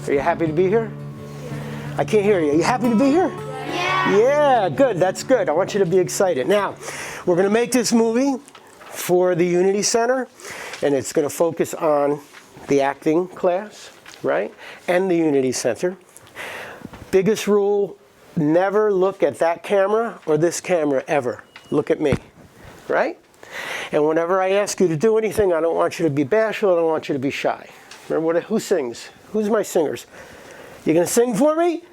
Are you happy to be here? I can't hear you. Are you happy to be here? Yeah. Yeah, good. That's good. I want you to be excited. Now, we're going to make this movie for the Unity Center, and it's going to focus on the acting class, right? And the Unity Center. Biggest rule, never look at that camera or this camera ever. Look at me, right? And whenever I ask you to do anything, I don't want you to be bashful. I don't want you to be shy. Remember, who sings? Who's my singers? You gonna sing for me?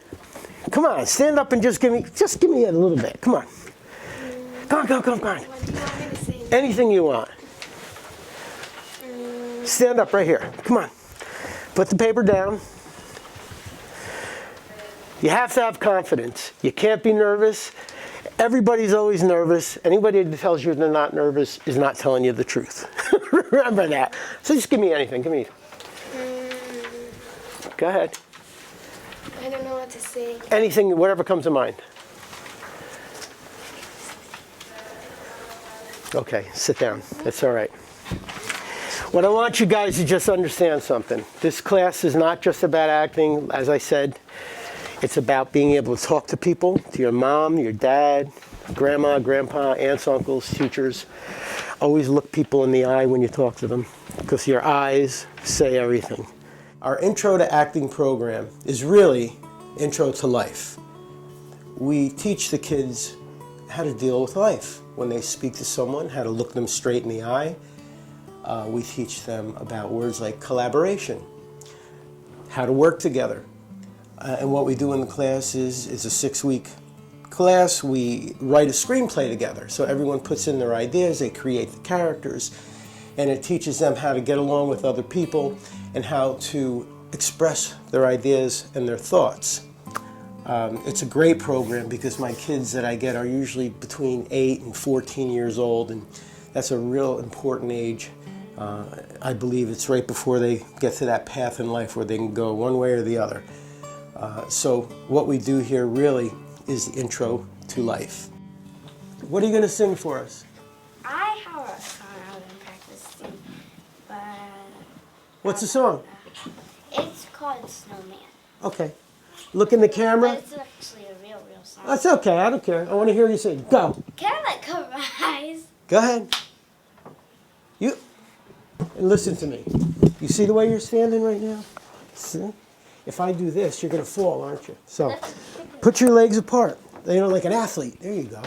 Come on, stand up and just give me a little bit. Come on. Come on. What do you want me to sing? Anything you want. Stand up right here. Come on. Put the paper down. You have to have confidence. You can't be nervous. Everybody's always nervous. Anybody that tells you they're not nervous is not telling you the truth. Remember that. So just give me anything. Give me. Go ahead. I don't know what to sing. Anything, whatever comes to mind. Okay, sit down. That's all right. What I want you guys to just understand something. This class is not just about acting, as I said. It's about being able to talk to people, to your mom, your dad, grandma, grandpa, aunts, uncles, teachers. Always look people in the eye when you talk to them, because your eyes say everything. Our Intro to Acting program is really Intro to Life. We teach the kids how to deal with life. When they speak to someone, how to look them straight in the eye. We teach them about words like collaboration, how to work together. And what we do in the class is a 6-week class. We write a screenplay together. So everyone puts in their ideas, they create the characters, and it teaches them how to get along with other people and how to express their ideas and their thoughts. It's a great program because my kids that I get are usually between 8 and 14 years old, and that's a real important age. I believe it's right before they get to that path in life where they can go one way or the other. So what we do here really is the Intro to Life. What are you going to sing for us? I have a song I've been practicing, but... What's the song? It's called Snowman. Okay. Look in the camera. But it's actually a real song. That's okay. I don't care. I want to hear you sing. Go. Can I cover my eyes? Go ahead. You. And listen to me. You see the way you're standing right now? See? If I do this, you're going to fall, aren't you? So put your legs apart. You know, like an athlete. There you go.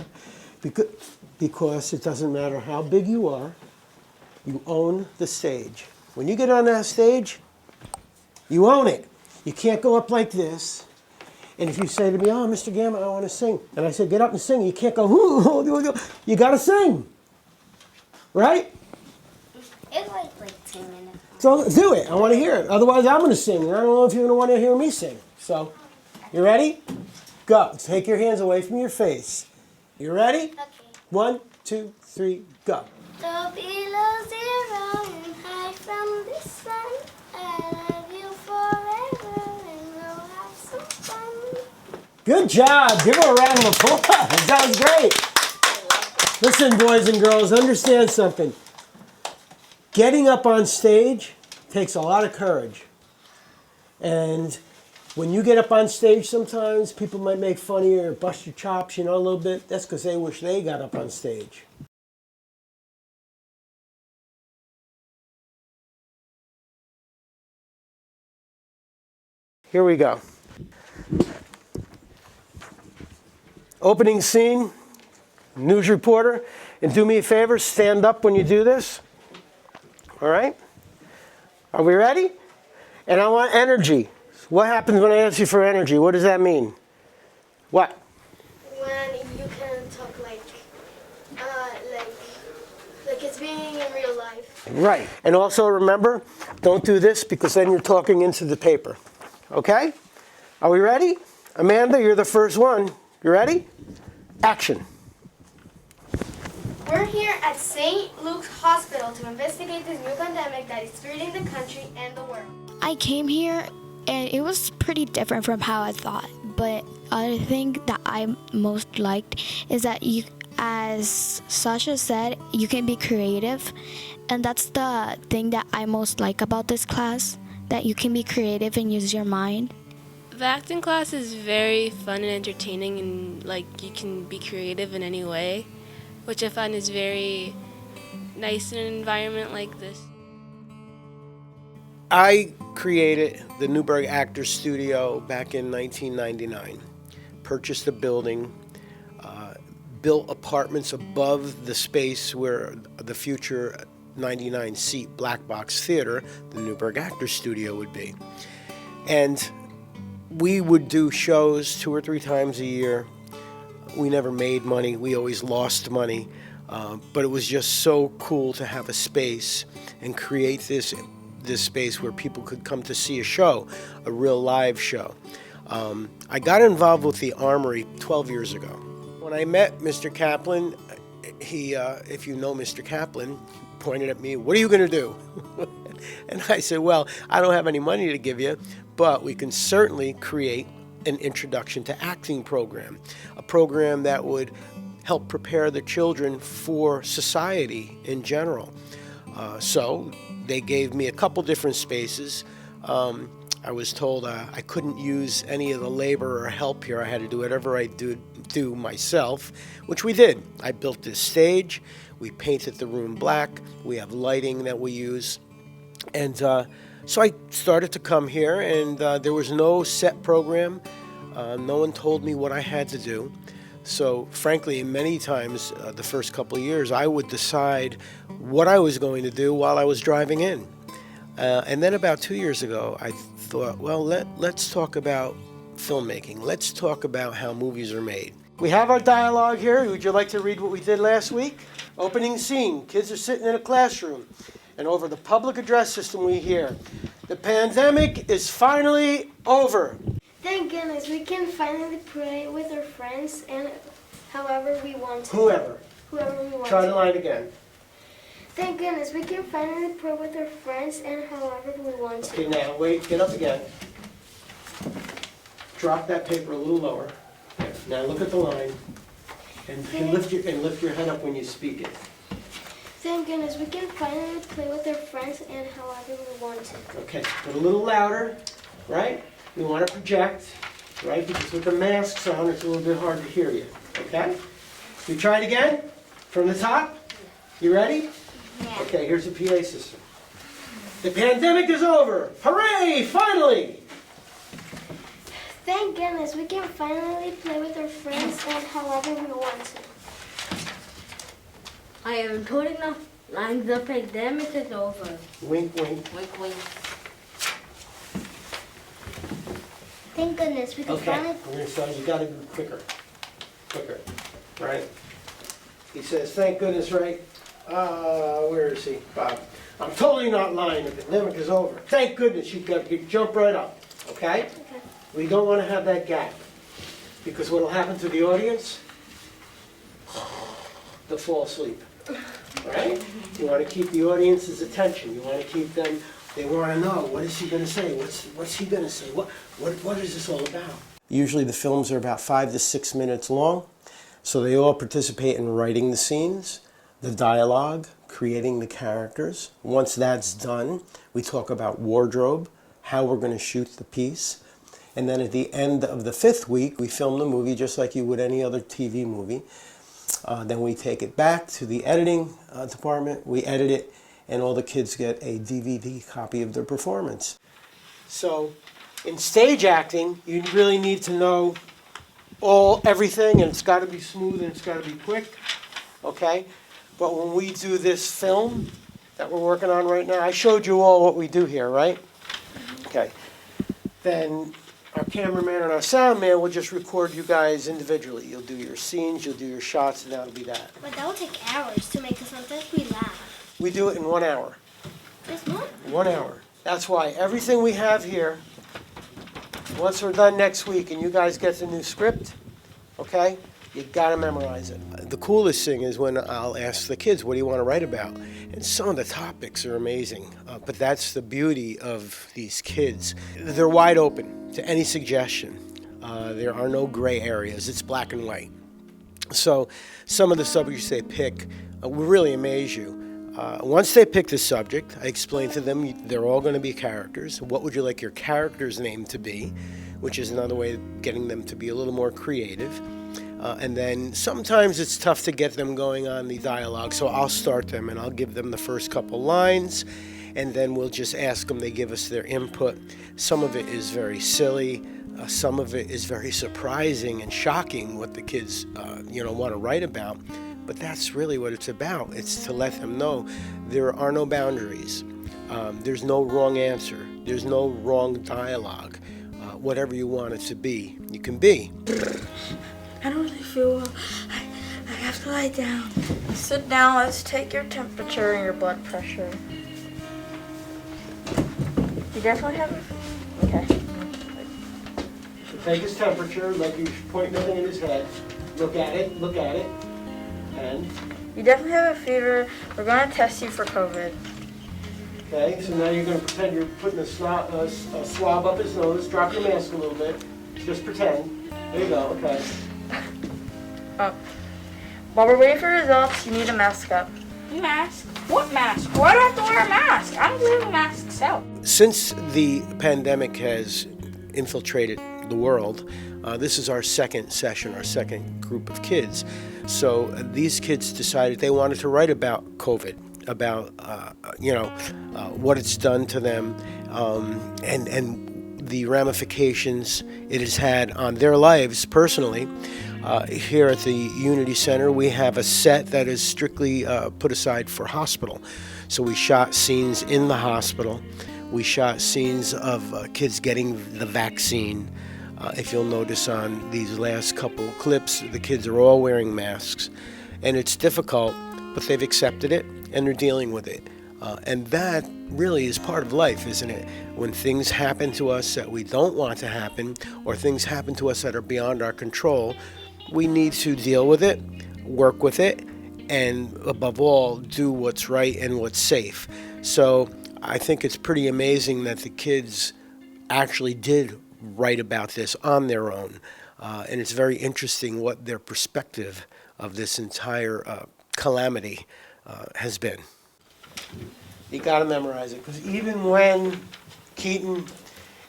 Because it doesn't matter how big you are, you own the stage. When you get on that stage, you own it. You can't go up like this. And if you say to me, oh, Mr. Gamma, I want to sing. And I said, get up and sing. You can't go, you got to sing. Right? It's like 10 minutes. So do it. I want to hear it. Otherwise, I'm going to sing. And I don't know if you're going to want to hear me sing. So, you ready? Go. Take your hands away from your face. You ready? Okay. 1, 2, 3, go. So below zero and high from the sun, I love you forever and we'll have some fun. Good job. Give her a round of applause. That was great. Listen, boys and girls, understand something. Getting up on stage takes a lot of courage. And when you get up on stage sometimes, people might make fun of you or bust your chops, a little bit. That's because they wish they got up on stage. Here we go. Opening scene, news reporter. And do me a favor, stand up when you do this. All right? Are we ready? And I want energy. What happens when I ask you for energy? What does that mean? What? When you can talk like it's being in real life. Right. And also remember, don't do this because then you're talking into the paper. Okay? Are we ready? Amanda, you're the first one. You ready? Action. We're here at St. Luke's Hospital to investigate this new pandemic that is threatening the country and the world. I came here and it was pretty different from how I thought. But other thing that I most liked is that you, as Sasha said, you can be creative. And that's the thing that I most like about this class, that you can be creative and use your mind. The acting class is very fun and entertaining, and like you can be creative in any way, which I find is very nice in an environment like this. I created the Newburgh Actors Studio back in 1999. Purchased a building, built apartments above the space where the future 99-seat black box theater, the Newburgh Actors Studio, would be. And we would do shows 2 or 3 times a year. We never made money. We always lost money. But it was just so cool to have a space and create this space where people could come to see a show, a real live show. I got involved with the Armory 12 years ago. When I met Mr. Kaplan, he, if you know Mr. Kaplan, pointed at me, "What are you going to do?" And I said, "Well, I don't have any money to give you, but we can certainly create an introduction to acting program, a program that would help prepare the children for society in general." So they gave me a couple different spaces. I was told I couldn't use any of the labor or help here. I had to do whatever I do myself, which we did. I built this stage. We painted the room black. We have lighting that we use. And so I started to come here, and there was no set program. No one told me what I had to do. So frankly, many times the first couple of years, I would decide what I was going to do while I was driving in. And then about 2 years ago, I thought, well, let's talk about filmmaking. Let's talk about how movies are made. We have our dialogue here. Would you like to read what we did last week? Opening scene. Kids are sitting in a classroom, and over the public address system we hear, "The pandemic is finally over." Thank goodness we can finally play with our friends and however we want to. Whoever. Whoever we want Try the to. line again. Thank goodness we can finally play with our friends and however we want to. Okay, now wait, get up again. Drop that paper a little lower. Now look at the line, and lift your head up when you speak it. Thank goodness we can finally play with our friends and however we want to. Okay, but a little louder, right? We want to project, right? Because with the masks on, it's a little bit hard to hear you. Okay? We try it again from the top. You ready? Yeah. Okay, here's the PA system. The pandemic is over. Hooray! Finally! Thank goodness we can finally play with our friends and however we want to. I am told enough. Lines, the pandemic is over. Wink, wink. Wink, wink. Thank goodness we can Okay, finally. I'm going to tell you, got to do quicker. Quicker, right? He says, thank goodness, right? Where is he, Bob? I'm totally not lying. The pandemic is over. Thank goodness, you've got to jump right up, okay? Okay. We don't want to have that gap, because what will happen to the audience? They'll fall asleep, right? You want to keep the audience's attention. You want to keep them, they want to know, what is he going to say? What's he going to say? What is this all about? Usually the films are about 5 to 6 minutes long, so they all participate in writing the scenes, the dialogue, creating the characters. Once that's done, we talk about wardrobe, how we're going to shoot the piece. And then at the end of the 5th week, we film the movie just like you would any other TV movie. Then we take it back to the editing department, we edit it, and all the kids get a DVD copy of their performance. So in stage acting, you really need to know everything, and it's got to be smooth and it's got to be quick, okay? But when we do this film that we're working on right now, I showed you all what we do here, right? Okay. Then our cameraman and our sound man will just record you guys individually. You'll do your scenes, you'll do your shots, and that'll be that. But that will take hours to make us sometimes we laugh. We do it in 1 hour. Just one? 1 hour. That's why everything we have here, once we're done next week and you guys get the new script, okay, you gotta memorize it. The coolest thing is when I'll ask the kids, what do you want to write about? And some of the topics are amazing, but that's the beauty of these kids. They're wide open to any suggestion. There are no gray areas, it's black and white. So some of the subjects they pick will really amaze you. Once they pick the subject, I explain to them they're all going to be characters. What would you like your character's name to be? Which is another way of getting them to be a little more creative. And then sometimes it's tough to get them going on the dialogue, so I'll start them and I'll give them the first couple lines, and then we'll just ask them, they give us their input. Some of it is very silly, some of it is very surprising and shocking what the kids want to write about, but that's really what it's about. It's to let them know there are no boundaries, there's no wrong answer, there's no wrong dialogue. Whatever you want it to be, you can be. I don't really feel well. I have to lie down. Sit down. Let's take your temperature and your blood pressure. You definitely have it? Okay. So take his temperature, like you point the thing in his head. Look at it, and? You definitely have a fever. We're going to test you for COVID. Okay, so now you're going to pretend you're putting a swab up his nose. Drop your mask a little bit. Just pretend. There you go, okay. While we're waiting for results, you need a mask up. Mask? What mask? Why do I have to wear a mask? I don't believe in masks out. Since the pandemic has infiltrated the world, this is our second session, our second group of kids. So these kids decided they wanted to write about COVID, about what it's done to them, and the ramifications it has had on their lives personally. Here at the Unity Center, we have a set that is strictly put aside for hospital. So we shot scenes in the hospital. We shot scenes of kids getting the vaccine. If you'll notice on these last couple clips, the kids are all wearing masks. And it's difficult, but they've accepted it and they're dealing with it. And that really is part of life, isn't it? When things happen to us that we don't want to happen, or things happen to us that are beyond our control, we need to deal with it, work with it, and above all, do what's right and what's safe. So I think it's pretty amazing that the kids actually did write about this on their own. And it's very interesting what their perspective of this entire calamity has been. You got to memorize it, because even when Keaton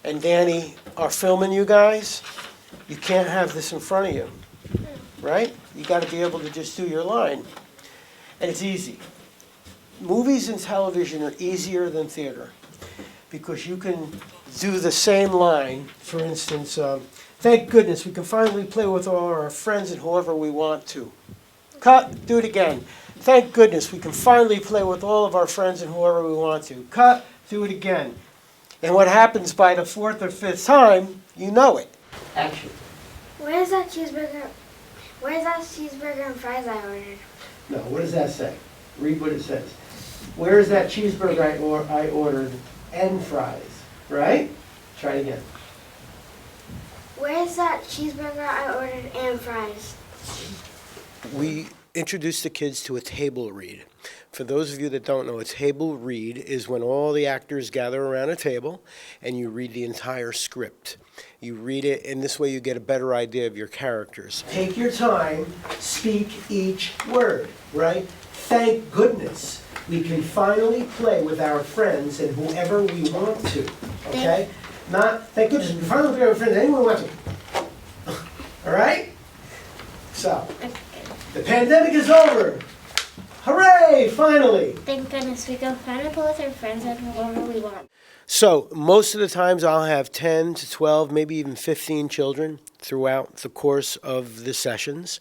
and Danny are filming you guys, you can't have this in front of you, right? You got to be able to just do your line, and it's easy. Movies and television are easier than theater, because you can do the same line. For instance, thank goodness we can finally play with all our friends and whoever we want to. Cut, do it again. Thank goodness we can finally play with all of our friends and whoever we want to. Cut, do it again. And what happens by the fourth or fifth time, you know it. Action. Where's that cheeseburger? Where's that cheeseburger and fries I ordered? No, what does that say? Read what it says. Where is that cheeseburger I ordered and fries? Right? Try it again. Where's that cheeseburger I ordered and fries? We introduce the kids to a table read. For those of you that don't know, a table read is when all the actors gather around a table and you read the entire script. You read it, and this way you get a better idea of your characters. Take your time, speak each word, right? Thank goodness we can finally play with our friends and whoever we want to, okay? Not, thank goodness we can finally play with our friends and anyone we want to. All right? So, the pandemic is over. Hooray, finally. Thank goodness we can finally play with our friends and whoever we want. So most of the times I'll have 10 to 12, maybe even 15 children throughout the course of the sessions.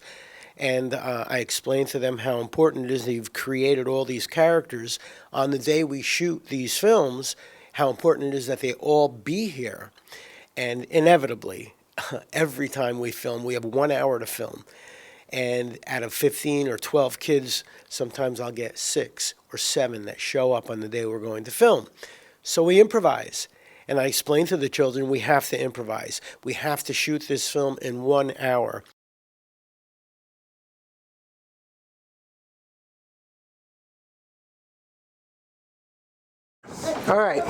And I explain to them how important it is that you've created all these characters. On the day we shoot these films, how important it is that they all be here. And inevitably, every time we film, we have 1 hour to film. And out of 15 or 12 kids, sometimes I'll get 6 or 7 that show up on the day we're going to film. So we improvise. And I explain to the children, we have to improvise. We have to shoot this film in 1 hour. All right.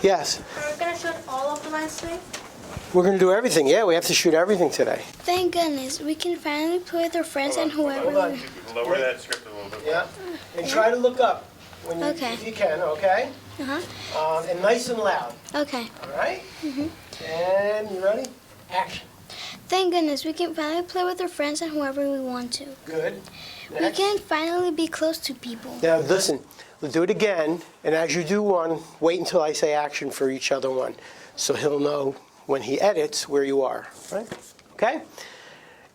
Yes. Are we going to shoot all of the lines today? We're going to do everything. Yeah, we have to shoot everything today. Thank goodness, we can finally play with our friends and whoever Hold on. we... Lower that script a little bit. Yeah. And try to look up when you, Okay. if you can, okay? Uh-huh. And nice and loud. Okay. All right? And you ready? Action. Thank goodness, we can finally play with our friends and whoever we want to. Good. We Next. can finally be close to people. Now listen, we'll do it again, and as you do one, wait until I say action for each other one, so he'll know when he edits where you are, right? Okay?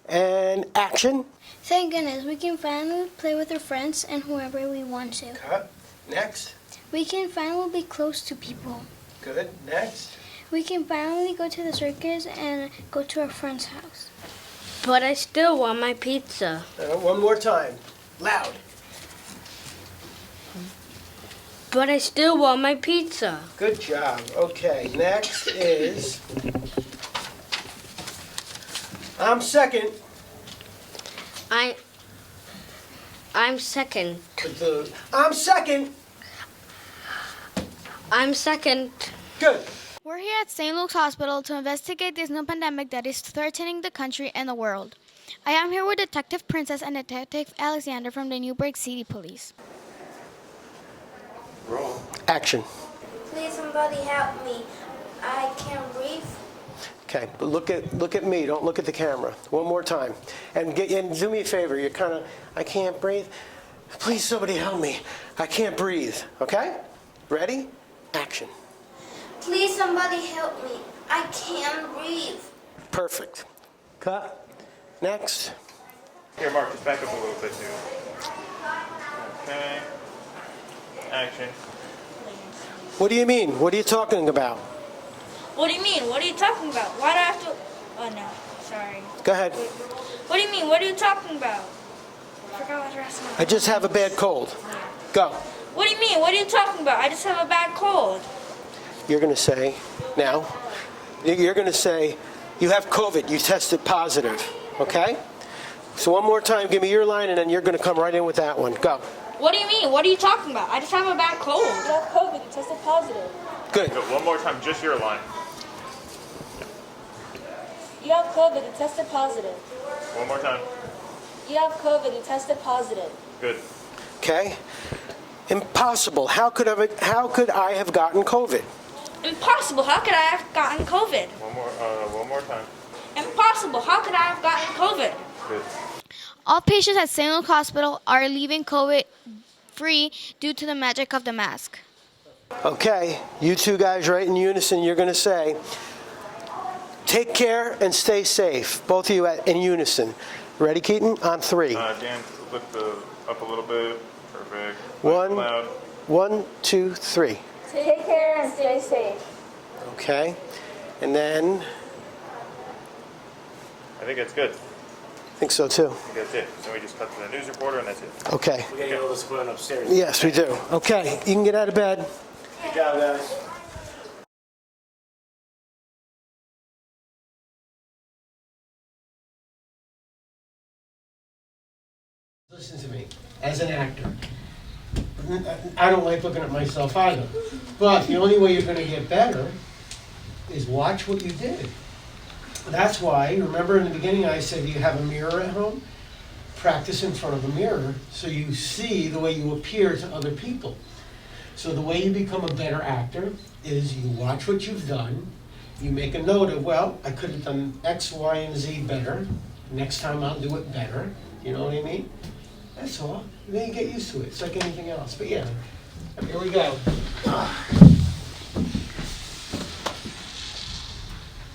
And action. Thank goodness, we can finally play with our friends and whoever we want to. Cut. Next. We can finally be close to people. Good. Next. We can finally go to the circus and go to our friend's house. But I still want my pizza. One more time. Loud. But I still want my pizza. Good job. Okay, next is I'm second. I'm second. I'm second. I'm second. Good. We're here at St. Luke's Hospital to investigate this new pandemic that is threatening the country and the world. I am here with Detective Princess and Detective Alexander from the Newburgh City Police. Roll. Action. Please, somebody help me. I can't breathe. Okay, but look at me. Don't look at the camera. One more time, and do me a favor. You're kind of I can't breathe. Please, somebody help me. I can't breathe. Okay? Ready? Action. Please, somebody help me. I can't breathe. Perfect. Cut. Next. Here, Mark, just back up a little bit too. Okay. Action. What do you mean? What are you talking about? What do you mean? What are you talking about? Why do I have to... Oh, no. Sorry. Go ahead. What do you mean? What are you talking about? I forgot what you're asking. I just have a bad cold. Go. What do you mean? What are you talking about? I just have a bad cold. You're going to say, now, you're going to say, you have COVID, you tested positive, okay? So one more time, give me your line, and then you're going to come right in with that one. Go. What do you mean? What are you talking about? I just have a bad cold. You have COVID. You tested positive. Good. Good. One more time, just your line. You have COVID. You tested positive. One more time. You have COVID. You tested positive. Good. Okay? Impossible. How could I have gotten COVID? Impossible. How could I have gotten COVID? One more time. Impossible. How could I have gotten COVID? Good. All patients at St. Luke's Hospital are leaving COVID-free due to the magic of the mask. Okay, you two guys right in unison, you're going to say, take care and stay safe. Both of you in unison. Ready, Keaton? On three. Dan, lift up a little bit. Perfect. One. Loud. 1, 2, 3. Take care and stay safe. Okay, and then, I think that's good. I think so too. I think that's it. So we just cut to the news reporter and that's it. Okay. We gotta get all this equipment upstairs. Yes, we do. Okay, you can get out of bed. Good job, guys. Listen to me, as an actor, I don't like looking at myself either, but the only way you're going to get better is watch what you did. That's why, remember in the beginning I said you have a mirror at home? Practice in front of a mirror so you see the way you appear to other people. So the way you become a better actor is you watch what you've done, you make a note of, well, I could have done X, Y, and Z better. Next time I'll do it better. You know what I mean? That's all. Then you get used to it. It's like anything else. But yeah, here we go.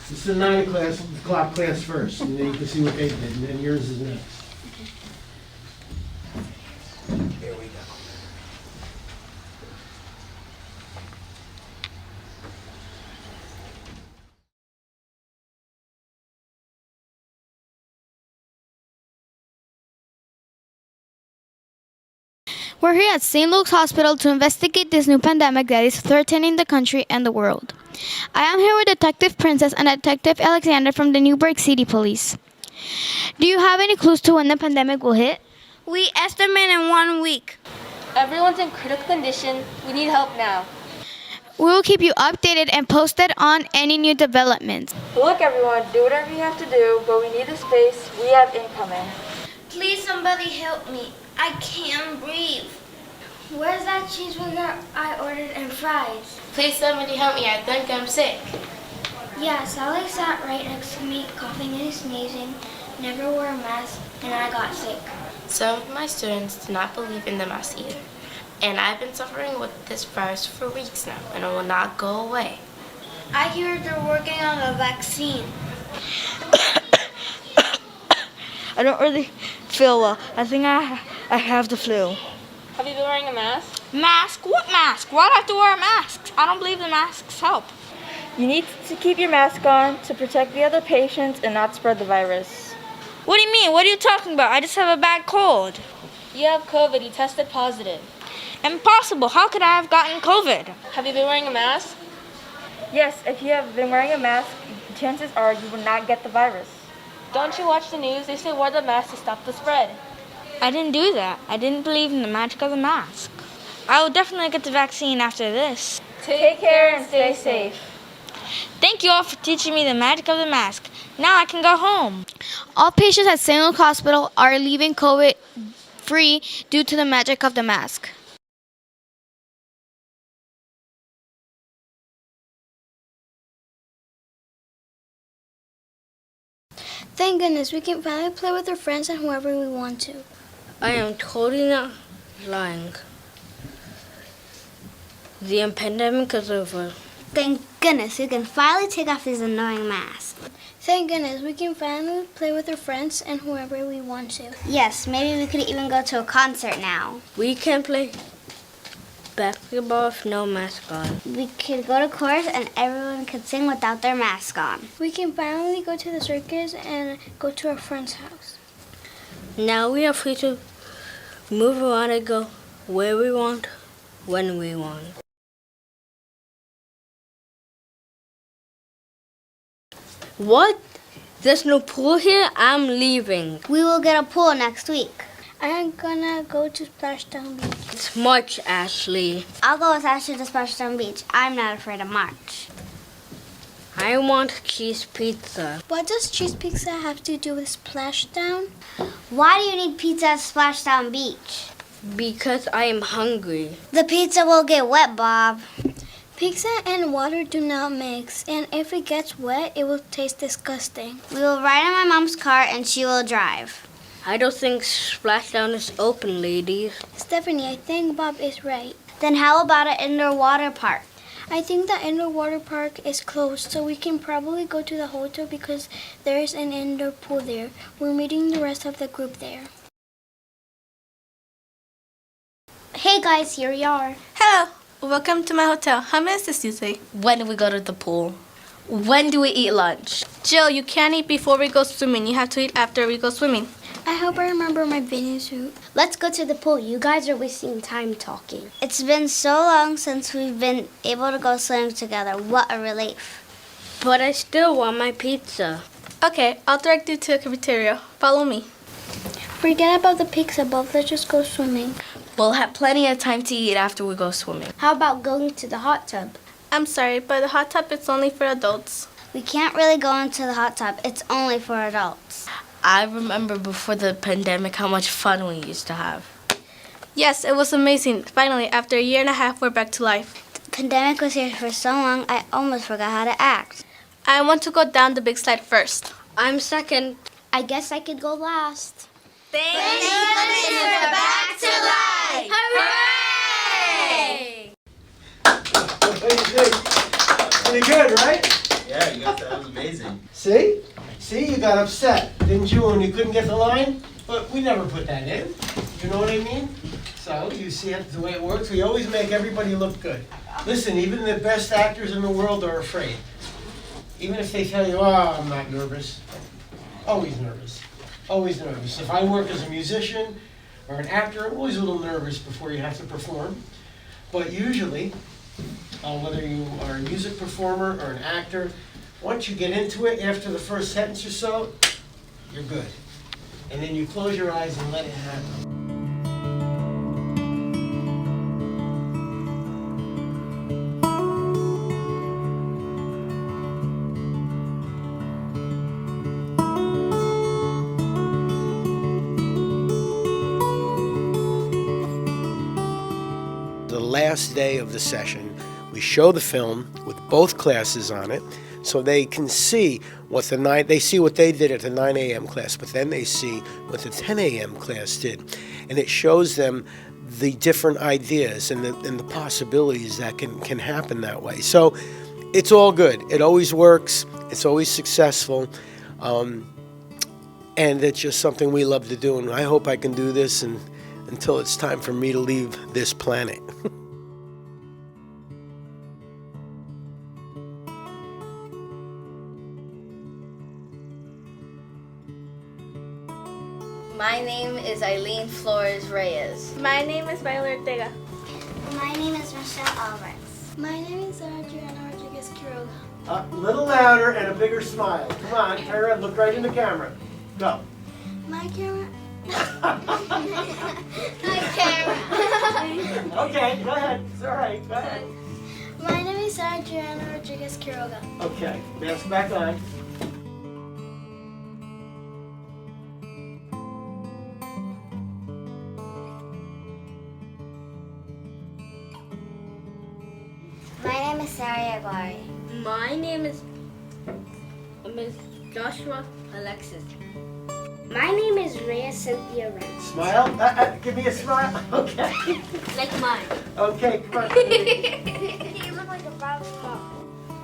This is the 9 o'clock class first, and then you can see what they did, and then yours is next. Here we go. We're here at St. Luke's Hospital to investigate this new pandemic that is threatening the country and the world. I am here with Detective Princess and Detective Alexander from the Newburgh City Police. Do you have any clues to when the pandemic will hit? We estimate in 1 week. Everyone's in critical condition. We need help now. We will keep you updated and posted on any new developments. Look, everyone, do whatever you have to do, but we need the space. We have incoming. Please, somebody help me. I can't breathe. Where's that cheeseburger I ordered and fries? Please somebody help me, I think I'm sick. Yeah, Sally sat right next to me, coughing and sneezing, never wore a mask, and I got sick. Some of my students do not believe in the mask either. And I've been suffering with this virus for weeks now, and it will not go away. I hear they're working on a vaccine. I don't really feel well. I think I have the flu. Have you been wearing a mask? Mask? What mask? Why do I have to wear a mask? I don't believe the masks help. You need to keep your mask on to protect the other patients and not spread the virus. What do you mean? What are you talking about? I just have a bad cold. You have COVID. You tested positive. Impossible. How could I have gotten COVID? Have you been wearing a mask? Yes, if you have been wearing a mask, chances are you will not get the virus. Don't you watch the news? They say wear the mask to stop the spread. I didn't do that. I didn't believe in the magic of the mask. I will definitely get the vaccine after this. Take care and stay safe. Thank you all for teaching me the magic of the mask. Now I can go home. All patients at St. Luke Hospital are leaving COVID-free due to the magic of the mask. Thank goodness we can finally play with our friends and whoever we want to. I am totally not lying. The pandemic is over. Thank goodness we can finally take off these annoying masks. Thank goodness we can finally play with our friends and whoever we want to. Yes, maybe we could even go to a concert now. We can play basketball with no mask on. We could go to chorus and everyone could sing without their mask on. We can finally go to the circus and go to our friend's house. Now we are free to move around and go where we want, when we want. What? There's no pool here? I'm leaving. We will get a pool next week. I'm gonna go to Splashdown Beach. It's March, Ashley. I'll go with Ashley to Splashdown Beach. I'm not afraid of March. I want cheese pizza. What does cheese pizza have to do with Splashdown? Why do you need pizza at Splashdown Beach? Because I am hungry. The pizza will get wet, Bob. Pizza and water do not mix, and if it gets wet, it will taste disgusting. We will ride in my mom's car and she will drive. I don't think Splashdown is open, ladies. Stephanie, I think Bob is right. Then how about an indoor water park? I think the indoor water park is closed, so we can probably go to the hotel because there is an indoor pool there. We're meeting the rest of the group there. Hey guys, here we are. Hello, welcome to my hotel. How may I assist you today? When do we go to the pool? When do we eat lunch? Jill, you can't eat before we go swimming. You have to eat after we go swimming. I hope I remember my bathing suit. Let's go to the pool. You guys are wasting time talking. It's been so long since we've been able to go swimming together. What a relief. But I still want my pizza. Okay, I'll direct you to the cafeteria. Follow me. Forget about the pizza, Bob. Let's just go swimming. We'll have plenty of time to eat after we go swimming. How about going to the hot tub? I'm sorry, but the hot tub is only for adults. We can't really go into the hot tub. It's only for adults. I remember before the pandemic how much fun we used to have. Yes, it was amazing. Finally, after a year and a half, we're back to life. The pandemic was here for so long, I almost forgot how to act. I want to go down the big slide first. I'm second. I guess I could go last. Thank goodness we're back to life! Hooray! Pretty good, right? Yeah, you got that. That was amazing. See? See, you got upset, didn't you, when you couldn't get the line? But we never put that in. You know what I mean? So, you see the way it works? We always make everybody look good. Listen, even the best actors in the world are afraid. Even if they tell you, oh, I'm not nervous. Always nervous. Always nervous. If I work as a musician or an actor, I'm always a little nervous before you have to perform. But usually, whether you are a music performer or an actor, once you get into it, after the first sentence or so, you're good. And then you close your eyes and let it happen. last day of the session, we show the film with both classes on it, so they can see what they see what they did at the 9 a.m. class, but then they see what the 10 a.m. class did. And it shows them the different ideas and the possibilities that can happen that way. So it's all good. It always works. It's always successful. And it's just something we love to do. And I hope I can do this until it's time for me to leave this planet. My name is Eileen Flores Reyes. My name is Beehler Ortega. My name is Michelle Alvarez. My name is Adriana Rodriguez Quiroga. A little louder and a bigger smile. Come on, turn around, look right in the camera. Go. My camera. Okay, go ahead. It's all right. Go ahead. My name is Adriana Rodriguez Quiroga. Okay, mask back on. My name is Sarah Aguari. My name is Joshua Alexis. My name is Rhea Cynthia Renz. Smile. Give me a smile. Okay. Like mine. Okay, come on. You look like a basketball.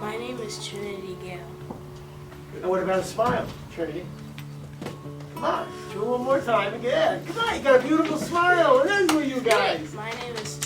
My name is Trinity Gale. And what about a smile, Trinity? Come on, do it one more time again. Come on, you got a beautiful smile. It is with you guys. My name is